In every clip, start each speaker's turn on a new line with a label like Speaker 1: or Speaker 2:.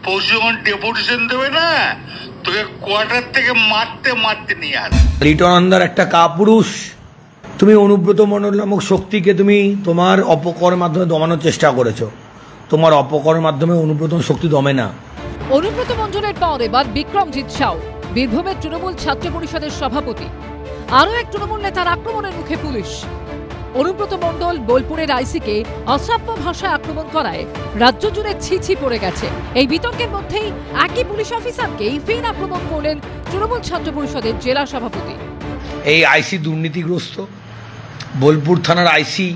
Speaker 1: পরশু যখন ডেপুটেশন দেবে না, তোকে কোয়ার্টার থেকে মারতে মারতে নিয়ে আস।
Speaker 2: রিটনান্দার একটা কাপুরুষ। তুমি অনুব্রত মণ্ডল নামক শক্তিকে তুমি তোমার অপকর্মের মাধ্যমে দমানোর চেষ্টা করেছো। তোমার অপকর্মের মাধ্যমে অনুব্রত শক্তি দমে না।
Speaker 3: অনুব্রত মণ্ডলের পর এবার বিক্রমজিৎ সাউ, বীরভূমের তৃণমূল ছাত্র পরিষদের সভাপতি। আরও এক তৃণমূল নেতার আক্রমণের মুখে পুলিশ। অনুব্রত মণ্ডল বোলপুরের আইসিকে অশ্রাব্য ভাষায় আক্রমণ করায় রাজ্য জুড়ে ছিছি পড়ে গেছে। এই বিতর্কের মধ্যেই একই পুলিশ অফিসারকেই ফের আক্রমণ করলেন তৃণমূল ছাত্র পরিষদের জেলা সভাপতি।
Speaker 2: এই আইসি দুর্নীতিগ্রস্ত। বোলপুর থানার আইসি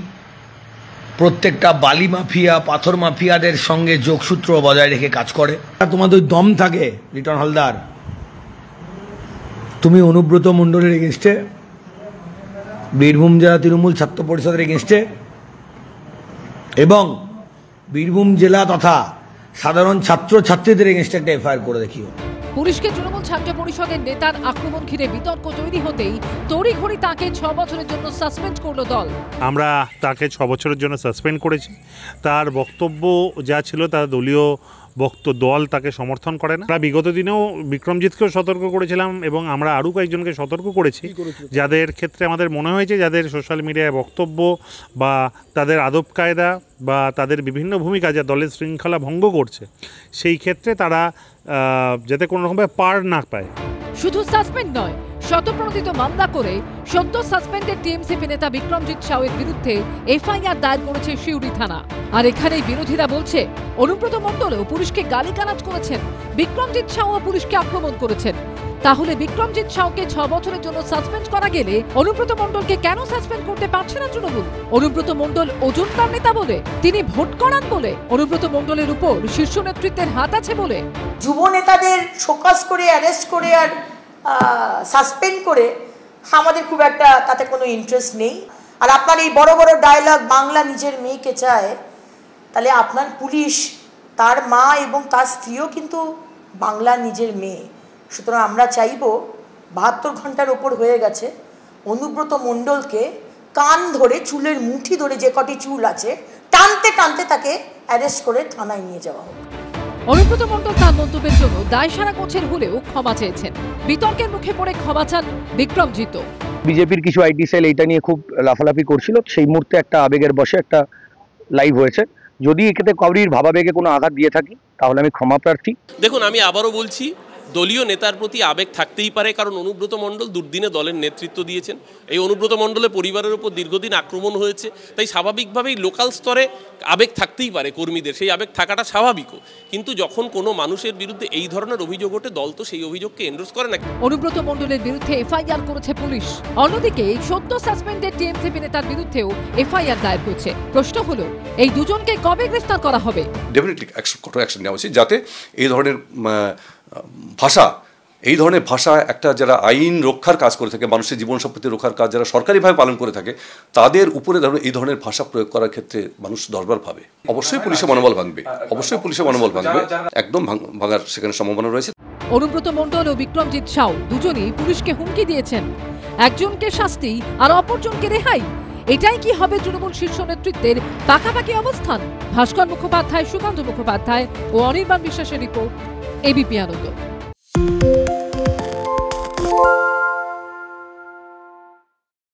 Speaker 2: প্রত্যেকটা বালি মাফিয়া, পাথর মাফিয়াদের সঙ্গে যোগসূত্র বজায় রেখে কাজ করে। তোমাদের দম থাকে রিটন হালদার, তুমি অনুব্রত মণ্ডলের এগেনস্টে, বীরভূম জেলা তৃণমূল ছাত্র পরিষদের এগেনস্টে এবং বীরভূম জেলা তথা সাধারণ ছাত্র ছাত্রীদের এগেনস্টে একটা এফআইআর করে দেখিও।
Speaker 3: পুলিশকে তৃণমূল ছাত্র পরিষদের নেতার আক্রমণ ঘিরে বিতর্ক তৈরি হতেই তড়িঘড়ি তাকে 6 বছরের জন্য সাসপেন্ড করল দল।
Speaker 4: আমরা তাকে 6 বছরের জন্য সাসপেন্ড করেছি। তার বক্তব্য যা ছিল তার দলীয় দল তাকে সমর্থন করে না। আমরা বিগত দিনেও বিক্রমজিৎকেও সতর্ক করেছিলাম এবং আমরা আরও কয়েকজনকে সতর্ক করেছি, যাদের ক্ষেত্রে আমাদের মনে হয়েছে যাদের সোশ্যাল মিডিয়ায় বক্তব্য বা তাদের আদব কায়দা বা তাদের বিভিন্ন ভূমিকা যা দলের শৃঙ্খলা ভঙ্গ করছে, সেই ক্ষেত্রে তারা যাতে কোনো রকমভাবে পার না পায়।
Speaker 3: শুধু সাসপেন্ড নয়, শতপ্রণোদিত মামলা করে সদ্য সাসপেন্ডেড টিএমসিপি নেতা বিক্রমজিৎ সাউয়ের বিরুদ্ধে এফআইআর দায়ের করেছে সিউড়ি থানা। আর এখানেই বিরোধীরা বলছে অনুব্রত মণ্ডলও পুলিশকে গালিগালাজ করেছেন, বিক্রমজিৎ সাউও পুলিশকে আক্রমণ করেছেন। তাহলে বিক্রমজিৎ সাউকে 6 বছরের জন্য সাসপেন্ড করা গেলে অনুব্রত মণ্ডলকে কেন সাসপেন্ড করতে পারছে না তৃণমূল? অনুব্রত মণ্ডল ওজনদার নেতা বলে, তিনি ভোট করান বলে, অনুব্রত মণ্ডলের উপর শীর্ষ নেতৃত্বের হাত আছে বলে।
Speaker 5: যুব নেতাদের শোকজ করে, অ্যারেস্ট করে আর সাসপেন্ড করে আমাদের খুব একটা তাতে কোনো ইন্টারেস্ট নেই। আর আপনার এই বড় বড় ডায়লগ, বাংলা নিজের মেয়েকে চায়, তাহলে আপনার পুলিশ, তার মা এবং তার স্ত্রীও কিন্তু বাংলা নিজের মেয়ে। সুতরাং আমরা চাইব 72 ঘন্টার ওপর হয়ে গেছে, অনুব্রত মণ্ডলকে কান ধরে, চুলের মুঠি ধরে, যে কটি চুল আছে টানতে টানতে তাকে অ্যারেস্ট করে থানায় নিয়ে যাওয়া হোক।
Speaker 3: অনুব্রত মণ্ডল তার মন্তব্যের জন্য দায়সারা করছেন হলেও ক্ষমা চেয়েছেন। বিতর্কের মুখে পড়ে ক্ষমা চান বিক্রমজিৎ।
Speaker 6: বিজেপির কিছু আইটি সেল এইটা নিয়ে খুব লাফালাফি করছিল, সেই মুহূর্তে একটা আবেগের বশে একটা লাইভ হয়েছে। যদি এক্ষেত্রে কাউরির ভাবাবেগে কোনো আঘাত দিয়ে থাকি তাহলে আমি ক্ষমা প্রার্থী।
Speaker 7: দেখুন, আমি আবারও বলছি, দলীয় নেতার প্রতি আবেগ থাকতেই পারে, কারণ অনুব্রত মণ্ডল দুর্দিনে দলের নেতৃত্ব দিয়েছেন। এই অনুব্রত মণ্ডলের পরিবারের উপর দীর্ঘদিন আক্রমণ হয়েছে, তাই স্বাভাবিকভাবেই লোকাল স্তরে আবেগ থাকতেই পারে কর্মীদের, সেই আবেগ থাকাটা স্বাভাবিকও। কিন্তু যখন কোনো মানুষের বিরুদ্ধে এই ধরনের অভিযোগ ওঠে, দল তো সেই অভিযোগকে এন্ডোর্স করে না।
Speaker 3: অনুব্রত মণ্ডলের বিরুদ্ধে এফআইআর করেছে পুলিশ। অন্যদিকে সদ্য সাসপেন্ডেড টিএমসিপি নেতার বিরুদ্ধেও এফআইআর দায়ের হয়েছে। প্রশ্ন হলো, এই দুজনকে কবে গ্রেফতার করা হবে?
Speaker 8: ডেফিনেটলি কঠোর অ্যাকশন নেওয়া উচিত, যাতে এই ধরনের ভাষা একটা যারা আইন রক্ষার কাজ করে থাকে, মানুষের জীবন সম্পত্তি রক্ষার কাজ যারা সরকারিভাবে পালন করে থাকে, তাদের উপরে এই ধরনের ভাষা প্রয়োগ করার ক্ষেত্রে মানুষ দরবার ভাবে। অবশ্যই পুলিশের মনোবল ভাঙবে, একদম ভাঙার সেখানে সম্ভাবনা রয়েছে।
Speaker 3: অনুব্রত মণ্ডল ও বিক্রমজিৎ সাউ দুজনই পুলিশকে হুমকি দিয়েছেন, একজনকে শাস্তি আর অপরজনকে রেহাই। এটাই কি হবে তৃণমূল শীর্ষ নেতৃত্বের পাকাপাকি অবস্থান? ভাস্কর মুখোপাধ্যায়, সুকান্ত মুখোপাধ্যায় ও অনির্বাণ বিশ্বাসের রিপোর্ট, এবিপি আনন্দ।